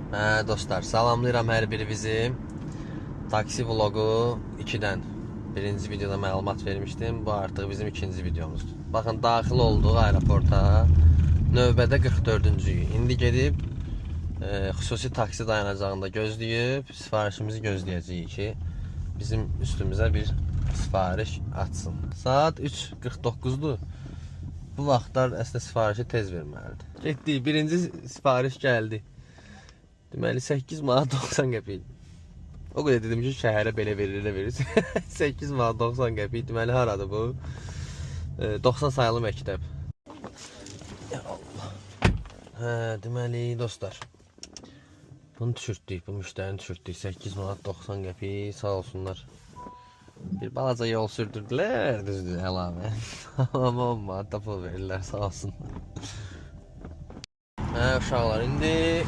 Dostlar, salamlayıram hər birinizi. Taksi vlogu 2-dən. Birinci videoda məlumat vermişdim. Bu artıq bizim ikinci videomuzdur. Baxın, daxil olduq aeroporta. Növbədə 44-cüyük. İndi gedib xüsusi taksi dayanacağında gözləyib sifarişimizi gözləyəcəyik ki, bizim üstümüzə bir sifariş atsın. Saat 3:49-dur. Bu vaxtlar əslində sifarişi tez verməlidir. Getdik, birinci sifariş gəldi. Deməli 8 manat 90 qəpik. O qədər dedim ki, şəhərə belə verir. 8 manat 90 qəpik. Deməli haradır bu? 90 sayılı məktəb. Ya Allah. Deməli dostlar. Bunu düşürtdük, bu müştərini düşürtdük. 8 manat 90 qəpik. Sağ olsunlar. Bir balaca yol sürdürdülər, düzdür, əlavə. Amma 10 manat da pul verirlər, sağ olsunlar. Uşaqlar, indi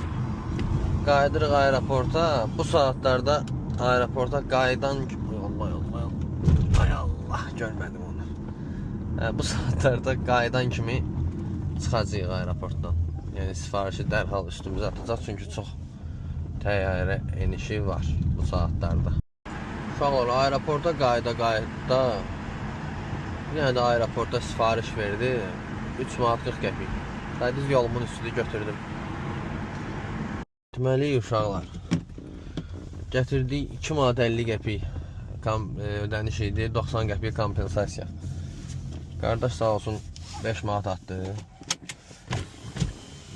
qayıdırıq aeroporta. Bu saatlarda aeroporta qayıdan... Ay Allah, görmədim onu. Bu saatlarda qayıdan kimi çıxacağıq aeroportdan. Yəni sifarişi dərhal üstümüzə atacaq, çünki çox təyyarə enişi var bu saatlarda. Uşaqlar, aeroporta qayıda yenə də aeroporta sifariş verdi. 3 manat 40 qəpik. Düz yolumun üstünü götürdüm. Deməli uşaqlar, gətirdik 2 manat 50 qəpik ödəniş idi, 90 qəpik kompensasiya. Qardaş sağ olsun 5 manat atdı.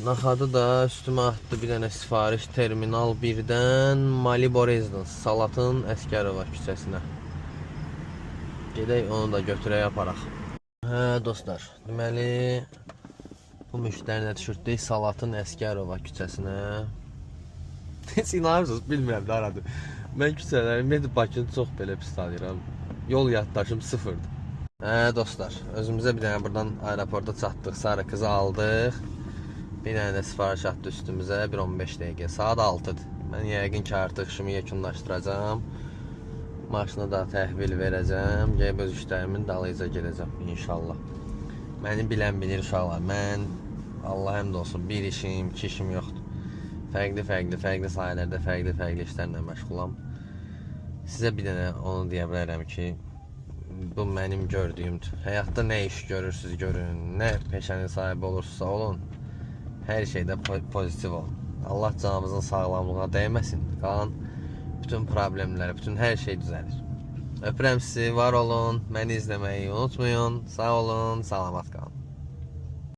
Naxadı da üstümə atdı bir dənə sifariş Terminal 1-dən Malibu Residence, Salatın Əskərova küçəsinə. Gedək onu da götürək aparaq. Dostlar, deməli bu müştərinə düşürtdük Salatın Əskərova küçəsinə. Heç inanırsınız, bilmirəm də aradı. Mən küçələrim, Bakını çox belə pis tanıyıram. Yol yaddaşım sıfırdır. Dostlar, özümüzə bir dənə buradan aeroporta çatdıq, sarı qızı aldıq. Bir dənə də sifariş atdı üstümüzə, 1:15 dəqiqə, saat 6-dır. Mən yəqin ki artıq işimi yekunlaşdıracağım. Maşını da təhvil verəcəm, gəlib öz işlərimin dalıyca gedəcəm inşallah. Məni bilən bilir uşaqlar, mən Allah həmd olsun bir işim, iki işim yoxdur. Fərqli sahələrdə fərqli işlərlə məşğulam. Sizə bir dənə onu deyə bilərəm ki, bu mənim gördüyümdür. Həyatda nə iş görürsünüz görün, nə peşənin sahibi olursa olun, hər şeydə pozitiv olun. Allah canımızın sağlamlığına dəyməsin. Qalan bütün problemləri, bütün hər şey düzəlir. Öpürəm sizi, var olun, məni izləməyi unutmayın. Sağ olun, salamat qalın.